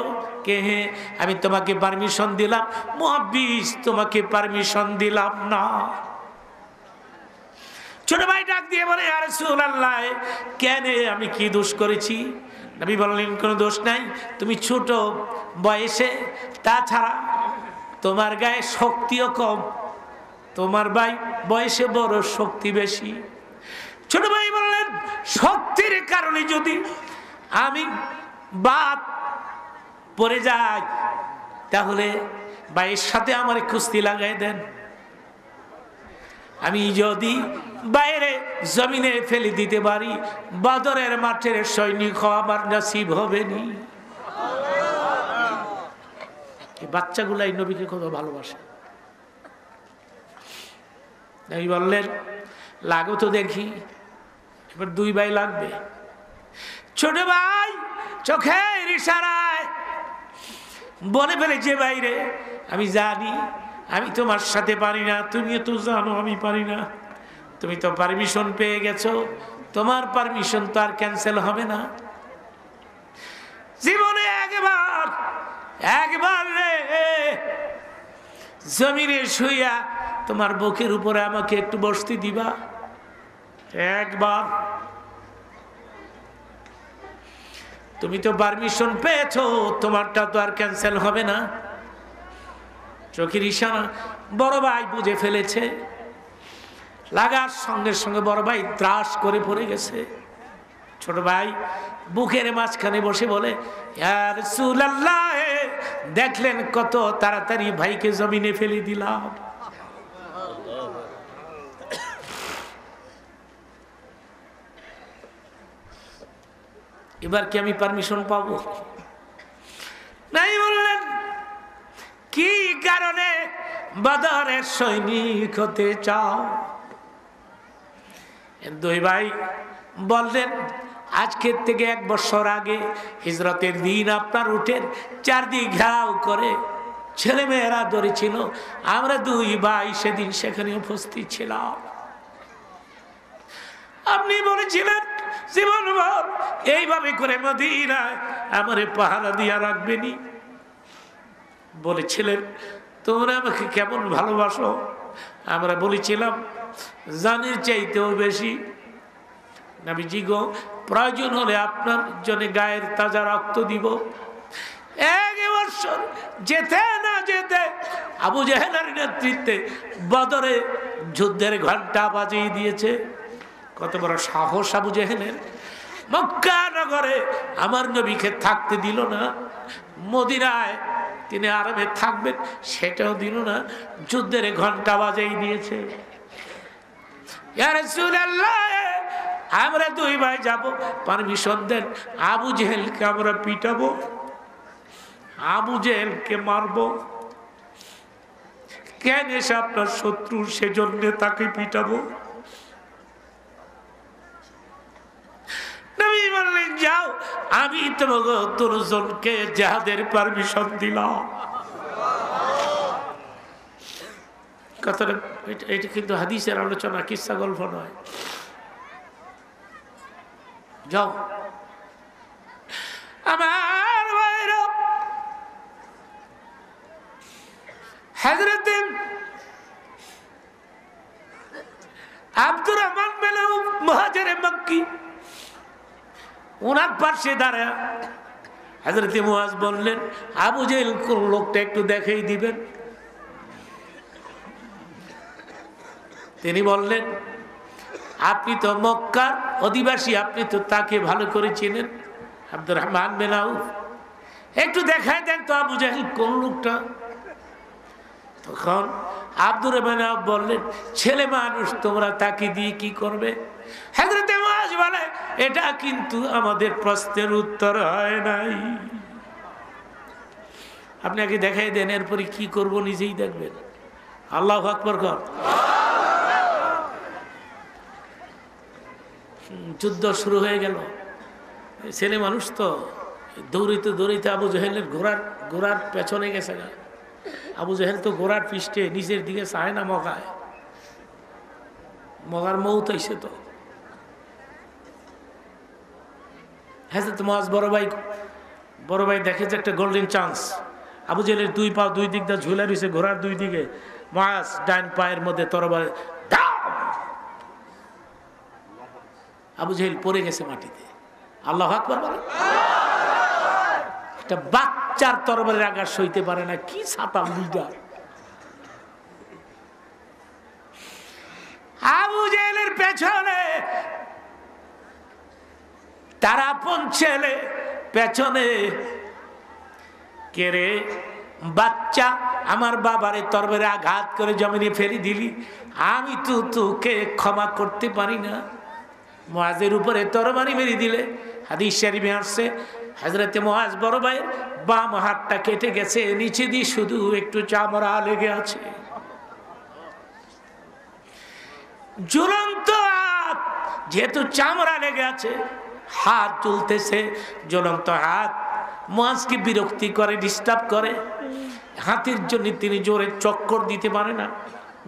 কে? হে, আমি তোমাকে পারমিশন দিলাম, মুআব্বিস তোমাকে পারমিশন দিলাম না। ছোট ভাই ডাক দিয়ে বলে, ইয়া রাসূলুল্লাহ, কেন, আমি কি দোষ করেছি? নবী বললেন, কোনো দোষ নাই, তুমি ছোট বয়সে, তাছাড়া তোমার গায়ে শক্তিও কম, তোমার ভাই বয়সে বড়, শক্তি বেশি। ছোট ভাই বললেন, শক্তির কারণে যদি আমি বাদ পড়ে যাই, তাহলে ভাইয়ের সাথে আমার কুস্তি লাগাই দেন। আমি যদি বাইরে জমিনে ফেলে দিতে পারি, বদরের মাঠের সৈনিক আমার নসিব হবে নি। বাচ্চাগুলাই নবীকে কত ভালোবাসে। নবী বললেন, লাগো তো দেখি। এবার দুই ভাই লাগবে। ছোট ভাই চোখের ইশারায় বলে ফেলেছে, বাইরে আমি জানি আমি তোমার সাথে পারি না, তুমিও তো জানো আমি পারি না, তুমি তো পারমিশন পেয়ে গেছো, তোমার পারমিশন তো আর ক্যান্সেল হবে না। জীবনে একবার রে জমিনে শুইয়া তোমার বুকের উপরে আমাকে একটু বসতে দিবা, একবার। তুমি তো পারমিশন পেয়েছো, তোমারটা তো আর ক্যান্সেল হবে না। চোখের ইশারা বড় ভাই বুঝে ফেলেছে, লাগার সঙ্গে সঙ্গে বড় ভাই ত্রাস করে পড়ে গেছে। ছোট ভাই বুকের মাঝখানে বসে বলে, ইয়া রাসূলুল্লাহ, দেখলেন কত তাড়াতাড়ি ভাইকে জমিনে ফেলে দিলাম। এবার কি আমি পারমিশন পাবো? নাই বললেন, কি কারণে বদরের সৈনিক হতে চাও? দুই ভাই বললেন, আজকের থেকে 1 বছর আগে হিজরতের দিন আপনার উঠের চারদিক ঘেরাও করে ছেলে মেয়েরা ধরেছিল, আমরা 2 ভাই সেদিন সেখানে উপস্থিত ছিলাম। আপনি বলেছিলেন জীবনভর এইভাবে করে মদিনায় আমারে পাহারা দিয়া রাখবেনি। বলেছিলেন তোমরা আমাকে কেমন ভালোবাসো। আমরা বলেছিলাম জানের চাইতেও বেশি। নবীজি গো, প্রয়োজন হলে আপনার জন্য গায়ের তাজা রক্ত দিব। 1 বছর যেতে না যেতে আবু জেহেলের নেতৃত্বে বদরে যুদ্ধের ঘন্টা বাজিয়ে দিয়েছে। কত বড় সাহস আবু জেহেলের! মক্কা নগরে আমার নবীকে থাকতে দিল না, মদিনায় তিনি আরামে থাকবেন সেটাও দিল না, যুদ্ধের ঘন্টা বাজিয়ে দিয়েছে। ইয়া রাসূলুল্লাহ, আমরা 2 ভাই যাব, পারমিশন দেন। আবু জেহেলকে আমরা পিটাবো, আবু জেহেলকে মারবো। কেন এসে আপনার শত্রু, সেজন্য তাকে পিটাবো। নবী বললেন, যাও, আমি তোমাকে 3 জনকে জিহাদের পারমিশন দিলাম। কথাটা এটা কিন্তু হাদিসের আলোচনা, কিসসা গল্প নয়। যাও। আমার ভাইরা, হযরত আব্দুর রহমান বিন আউফ মুহাজিরে মক্কি, ওনার পাশে দাঁড়া হযরত মুআজ বললেন, আবু জেহেল কোন লোকটা একটু দেখাই দিবেন। তিনি বললেন, আপনি তো মক্কার অধিবাসী, আপনি তো তাকে ভালো করে চেনেন, আব্দুর রহমান বিন আউফ, একটু দেখাই দেন তো আবু জেহেল কোন লোকটা। তখন আব্দুর রহমান আউফ বললেন, ছেলে মানুষ, তোমরা তাকে দিয়ে কি করবে? হযরত মুআজ বলে, এটা কিন্তু আমাদের প্রশ্নের উত্তর হয় নাই। আপনাকে দেখাই দেন, এরপরে কি করব নিজেই দেখবেন। আল্লাহু আকবার কর। যুদ্ধ শুরু হয়ে গেল। ছেলে মানুষ তো দৌড়িতে দৌড়িতে আবু জেহেলের ঘোড়ার পেছনে গেছে না। আবু জেহেল তো ঘোড়ার পৃষ্ঠে নিচের দিকে চায় না, মগায়, মগার মৌত হইছে তো। হযরত মুআজ বড় ভাই দেখে যে একটা গোল্ডেন চান্স। আবু জেহেলের 2 পা 2 দিক দিয়ে ঝুলে রয়েছে ঘোড়ার 2 দিকে। মুআজ ডান পায়ের মধ্যে তরবারি, আবু জেহেল পড়ে গেছে মাটিতে। আল্লাহু আকবার বলে। একটা বাচ্চার তরবারির আঘাত সইতে পারে না, কি সাতাম লিডার। আবু জেহেলের পেছনে তার আপন ছেলে, পেছনে কে রে? বাচ্চা, আমার বাবারে তরবারি আঘাত করে জমিনে ফেলে দিলি, আমি তো তোকে ক্ষমা করতে পারি না। মুআজের উপরে তরবারি মেরে দিলে। হাদিস শরীফে আসছে, হযরত মুআজ বড় ভাইয়ের বাম হাতটা কেটে গেছে, নিচে দিয়ে শুধু একটু চামড়া লেগে আছে। জ্বলন্ত হাত, যেহেতু চামড়া লেগে আছে, হাত তুলতেছে, জ্বলন্ত হাত মুআজকে বিরক্তি করে, ডিস্টার্ব করে। হাতের জন্য তিনি জোরে চক্কর দিতে পারে না,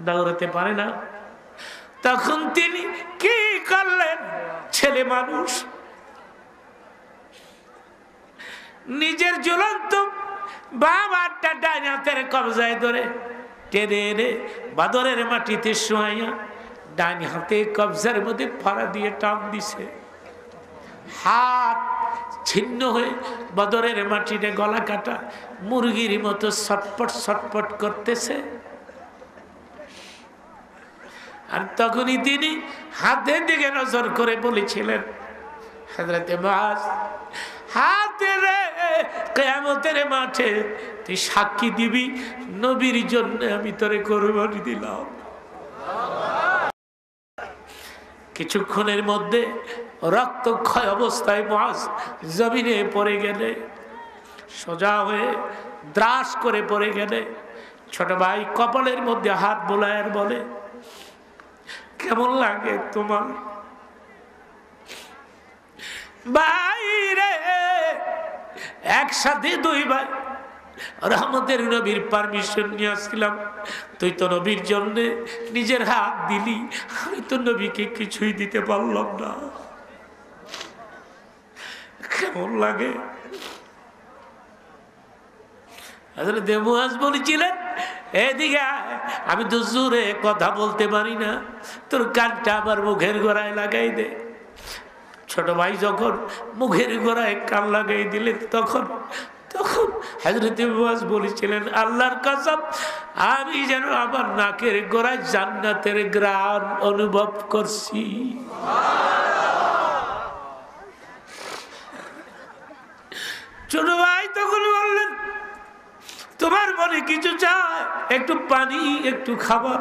দৌড়াতে পারে না। তখন তিনি কি করলেন? ছেলে মানুষ নিজের জ্বলন্ত বাবারটা ডাইন হাতের কবজায় ধরে টেনে এনে বাদরের মাটিতে শোয়াইয়া ডাইন হাতে কবজার মধ্যে ফাড়া দিয়ে টান দিছে। হাত ছিন্ন হয়ে বদরের মাটিতে গলা কাটা মুরগির মতো ছটপট ছটপট করতেছে। আর তখনই তিনি হাতের দিকে নজর করে বলেছিলেন, হযরতে মুআজ, হাতে রে কিয়ামতের মাঠে তুই সাক্ষী দিবি নবীর জন্য আমি তোরে কুরবানি দিলাম। কিছুক্ষণের মধ্যে রক্তক্ষয় অবস্থায় মুআজ জমিনে পড়ে গেলে, সোজা হয়ে দ্রাস করে পড়ে গেলে ছোট ভাই কপালের মধ্যে হাত বোলায় আর বলে, কেমন লাগে তোমার? বাইরে একসাথে দুই ভাই রহমতের নবীর পারমিশন নিয়ে আসছিলাম, তুই তো নবীর জন্য নিজের হাত দিলি, আমি তো নবীকে কিছুই দিতে পারলাম না, কেমন লাগে? হযরত মুআজ বলেছিলেন, এদিকে আমি তো জোরে কথা বলতে পারি না, তোর কানটা আমার মুখের গোড়ায় লাগাই দে। ছোট ভাই যখন মুখের গোড়ায় কান লাগাই দিলে তখন হযরত মুআজ বলেছিলেন, আল্লাহর কসম, আমি যেন আমার নাকের গোড়ায় জান্নাতের ঘ্রাণ অনুভব করছি। ছোট ভাই তখন বললেন, তোমার মনে কিছু চায়, একটু পানি, একটু খাবার,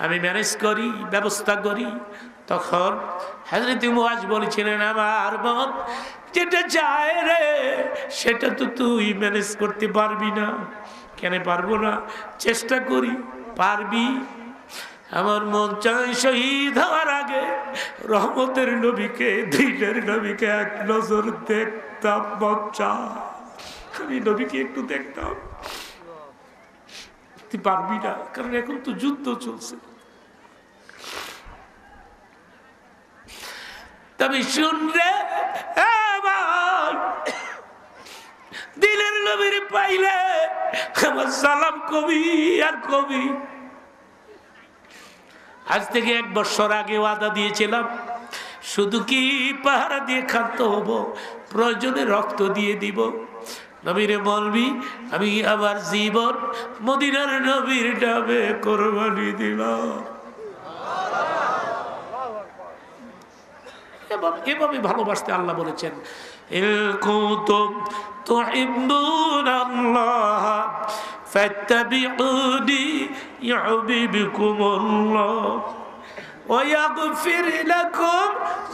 আমি ম্যানেজ করি, ব্যবস্থা করি। তখন হযরত মুআজ বলেছিলেন, আমার মন যেটা চায় রে সেটা তো তুই ম্যানেজ করতে পারবি না। কেন পারবো না? চেষ্টা করি, পারবি। আমার মন চায় শহীদ হওয়ার আগে রহমতের নবীকে, দিনের নবীকে এক নজর দেখতাম, মন চায় আমি নবীকে একটু দেখতাম। তুই পারবি না, কারণ এখন তো যুদ্ধ চলছে। তবে শুনলে দিলের নবীর পাইলে আমার সালাম কবি আর কবি। আজ থেকে 1 বছর আগে ওয়াদা দিয়েছিলাম, শুধু কি পাহারা দিয়ে খাদ্য হবো, প্রয়োজনে রক্ত দিয়ে দিব। নবীরে বলবি, আমি আমার জীবন মদিনার নবীর নামে কোরবানি দিলাম। এভাবে ভালোবাসতে আল্লাহ বলেছেন, ইন কুনতুম তুহিব্বুনাল্লাহ ফাত্তাবিউনি ইউহিব্বুকুমুল্লাহ ওয়া ইয়াগফির লাকুম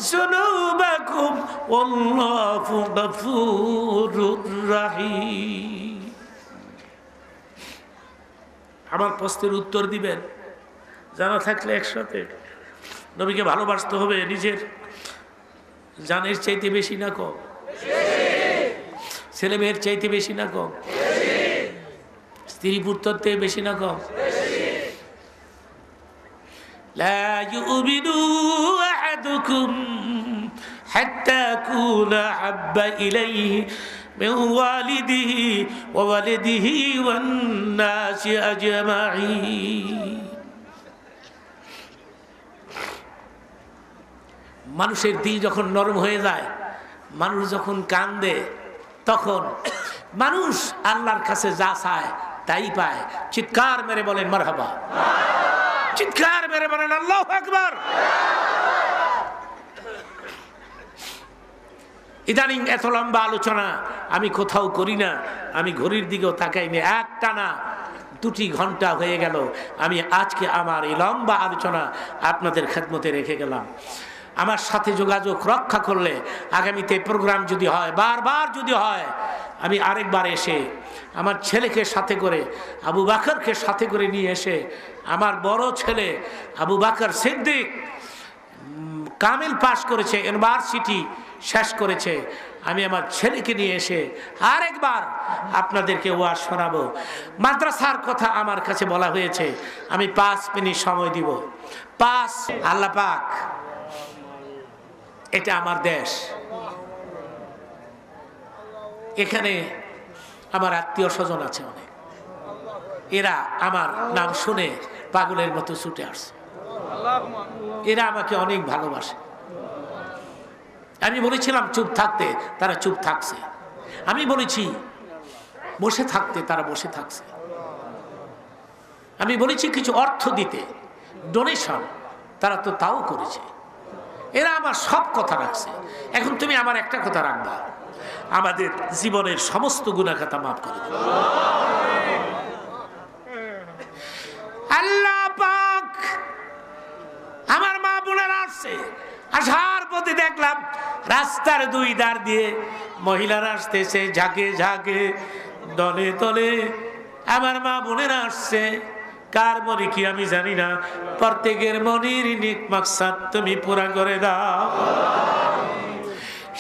যুনুবাকুম ওয়াল্লাহু গফুরুর রাহিম। আমার প্রশ্নের উত্তর দিবেন, জানা থাকলে একসাথে। নবীকে ভালোবাসতে হবে নিজের জানের চাইতে বেশি না কম? ছেলে মেয়ের চাইতে বেশি না কম? স্ত্রী পুত্রের থেকে বেশি না কম? লা ইউমিনু আহাদুকুম হাত্তা কুনা হাব্বা ইলাইহি মিন ওয়ালিদিহি ওয়া ওয়ালিদিহি ওয়ান নাসি আজমাইন। মানুষের দিল যখন নরম হয়ে যায়, মানুষ যখন কান্দে, তখন মানুষ আল্লাহর কাছে যা চায় তাই পায়। চিৎকার মেরে বলেন মারহাবা, চিৎকার মেরে বলেন আল্লাহু আকবার। ইদানিং এত লম্বা আলোচনা আমি কোথাও করি না, আমি ঘড়ির দিকেও তাকাই না, একটানা 2 ঘন্টা হয়ে গেল। আমি আজকে আমার এই লম্বা আলোচনা আপনাদের খেদমতে রেখে গেলাম। আমার সাথে যোগাযোগ রক্ষা করলে আগামীতে প্রোগ্রাম যদি হয়, বারবার যদি হয়, আমি আরেকবার এসে আমার ছেলেকে সাথে করে, আবু বকরকে সাথে করে নিয়ে এসে, আমার বড় ছেলে আবু বকর সিদ্দিক কামিল পাস করেছে, ইউনিভার্সিটি শেষ করেছে, আমি আমার ছেলেকে নিয়ে এসে আরেকবার আপনাদেরকে ওয়াজ শোনাবো। মাদ্রাসার কথা আমার কাছে বলা হয়েছে, আমি 5 মিনিট সময় দিব। 5 আল্লাহ পাক এটা আমার দেশ। এখানে আমার আত্মীয় স্বজন আছে অনেক, এরা আমার নাম শুনে পাগলের মতো ছুটে আসছে, এরা আমাকে অনেক ভালোবাসে। আমি বলেছিলাম চুপ থাকতে, তারা চুপ থাকছে। আমি বলেছি বসে থাকতে, তারা বসে থাকছে। আমি বলেছি কিছু অর্থ দিতে, ডোনেশন, তারা তো তাও করেছে। এরা আমার সব কথা রাখছে। এখন তুমি আমার একটা কথা রাখবা, আমাদের জীবনের সমস্ত গুনাহ খাতা মাফ করে দেবে আল্লাহ পাক। আমার মা বোনেরা আসছে, আসার পথে দেখলাম রাস্তার দুই ধার দিয়ে মহিলারা আসতেছে, ঝাঁকে ঝাঁকে দলে দলে আমার মা বোনেরা আসছে। কার মনে কি আমি জানি না, প্রত্যেকের মনের নেক মাকসাদ তুমি পুরা করে দাও।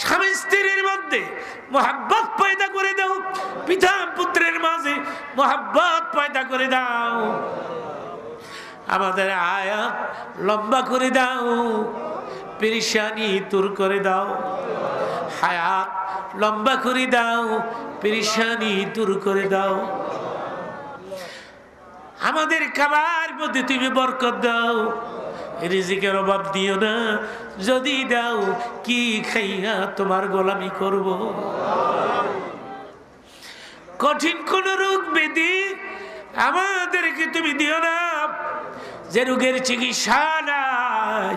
স্বামী স্ত্রীর মধ্যে মোহাব্বত পয়দা করে দাও, পিতা পুত্রের মাঝে মোহাব্বত পয়দা করে দাও। আমাদের আয়াত লম্বা করে দাও, পেরেশানি দূর করে দাও। হায়াত লম্বা করে দাও, পেরেশানি দূর করে দাও। আমাদের খাবার মধ্যে তুমি বরকত দাও, রিজিকের অভাব দিও না। যদি দাও কি খাইয়া তোমার গোলামি করব। কঠিন কোন রোগ ব্যাধি আমাদেরকে তুমি দিও না, যে রোগের চিকিৎসা নাই।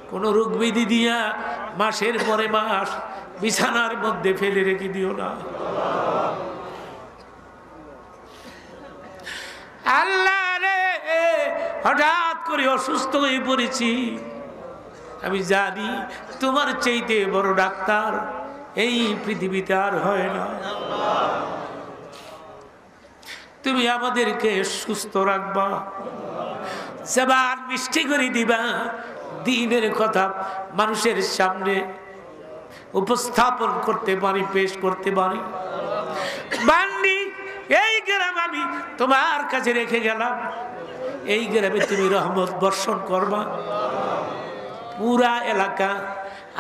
কোন রোগ ব্যাধি দিয়া মাসের পরে মাস বিছানার মধ্যে ফেলে রেখে দিও না। আল্লাহ রে, হঠাৎ করে অসুস্থ হয়ে পড়েছি, আমি জানি তোমার চাইতে বড় ডাক্তার এই পৃথিবীতে আর হয় না। তুমি আমাদেরকে সুস্থ রাখবা, জবান মিষ্টি করে দিবা, দ্বীনের কথা মানুষের সামনে উপস্থাপন করতে পারি, পেশ করতে পারি। বান্দি এই গ্রাম আমি তোমার কাছে রেখে গেলাম, এই গ্রামে তুমি রহমত বর্ষণ করবা। পুরা এলাকা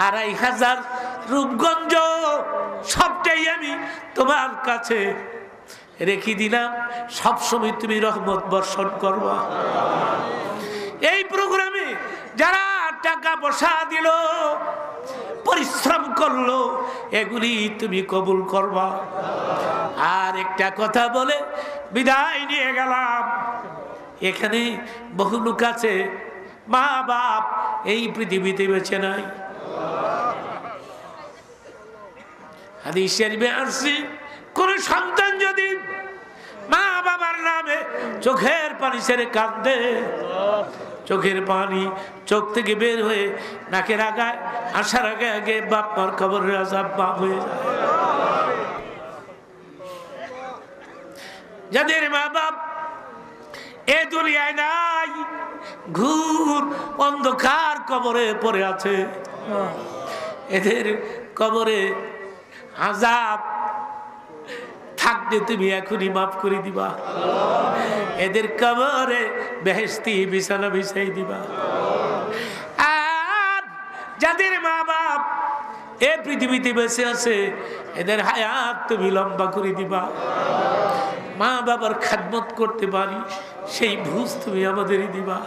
২৫০০ রূপগঞ্জ সবটাই আমি তোমার কাছে রেখে দিলাম, সবসময় তুমি রহমত বর্ষণ করবা। এই প্রোগ্রামে যারা টাকা পয়সা দিল, পরিশ্রম করলো, এগুলি তুমি কবুল করবা। আর একটা কথা বলে বিদায় নিয়ে গেলাম, এখানে বহু লোক আছে মা বাপ এই পৃথিবীতে বেঁচে নাই। হাদিস শরীফে আসছে, কোন সন্তান যদি মা বাবার নামে চোখের পানি ছেড়ে কাঁদে, চোখের পানি চোখ থেকে বের হয়ে নাকের আগায় আসার আগে আগে বাপ মার কবরের আযাব মাফ হয়ে যায়। যাদের মা বাপ এ দুনিয়ায় নাই, ঘুর অন্ধকার কবরে পড়ে আছে, এদের কবরে আযাব থাকলে তুমি এখনই মাফ করে দিবা। এদের কবরে বেহেশতি বিছানা বিছাই দিবা। আর যাদের মা বাপ এ পৃথিবীতে বেঁচে আছে, এদের হায়াত তুমি লম্বা করে দিবা। মা বাবার খেদমত করতে পারি সেই বুঝ তুমি আমাদেরই দিবা।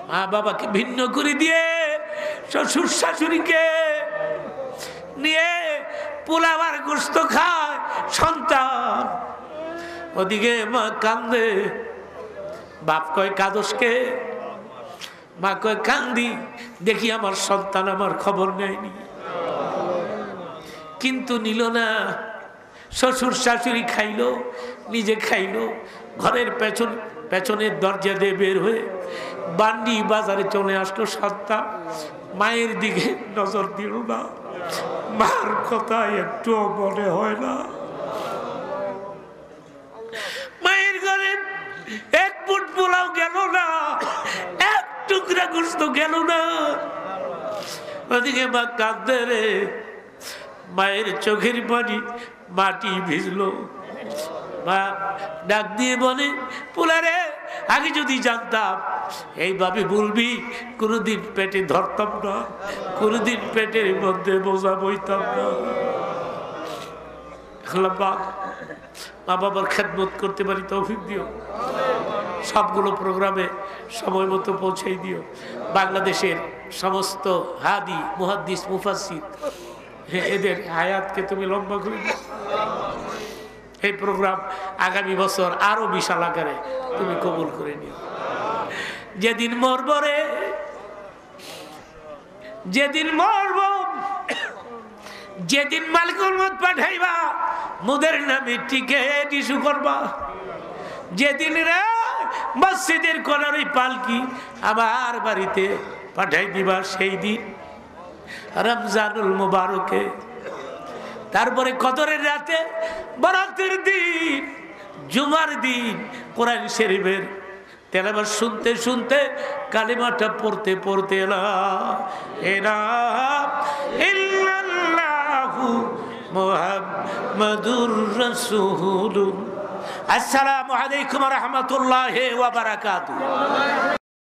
মা বাবাকে ভিন্ন করে দিয়ে শ্বশুর শাশুড়িকে নিয়ে পোলাওয়ার গোশত খায় সন্তান, ওদিকে মা কান্দে, বাপ কয় কাদসকে, মা কয় কান্দি, দেখি আমার সন্তান আমার খবর নেয়নি। কিন্তু নিল না, শ্বশুর শাশুড়ি খাইলো, নিজে খাইলো, ঘরের পেছনের দরজা দিয়ে বের হয়ে বান্ডি বাজারে চলে আসলো সন্তান, মায়ের দিকে নজর দিল না, মার কথা একটু মনে হয় না। মায়ের ঘরে এক ফুট পোলাও গেল না, এক টুকরা গোশত গেল না। ওদিকে মা কাঁদে রে, মায়ের চোখের পানি মাটি ভিজলো। মা ডাক দিয়ে বলে, পোলারে আগে যদি জানতাম এইভাবে বলবি, কোনোদিন পেটে ধরতাম না, কোনোদিন পেটের মধ্যে বোঝা বইতাম না। মা বাবার খেদমত করতে পারি তৌফিক দিও। সবগুলো প্রোগ্রামে সময় মতো পৌঁছাই দিও। বাংলাদেশের সমস্ত হাদি, মুহাদ্দিস, মুফাসসির এদের হায়াতকে তুমি লম্বা করে দিও। এই প্রোগ্রাম আগামী বছর আরো বিশাল আকারে তুমি কবুল করে নিও। যেদিন মরব রে, যেদিন মরব, যেদিন মালিকুল মউত পাঠাইবা, মুদের নামে টিকেট ইস্যু করবা, যেদিন রে মসজিদের কোনার ওই পালকি আমার বাড়িতে পাঠাই দিবা, সেই দিন রমজানুল মুবারকে, তারপরে কদরের রাতে, বরাতের দিন, জুমার দিন কোরআন শরীফের তেলাওয়াত শুনতে শুনতে, কালিমাটা পড়তে পড়তে, লা ইলাহা ইল্লাল্লাহু মুহাম্মাদুর রাসূলুল্লাহ। আসসালামু আলাইকুম ওয়া রাহমাতুল্লাহি ওয়া বারাকাতুহু।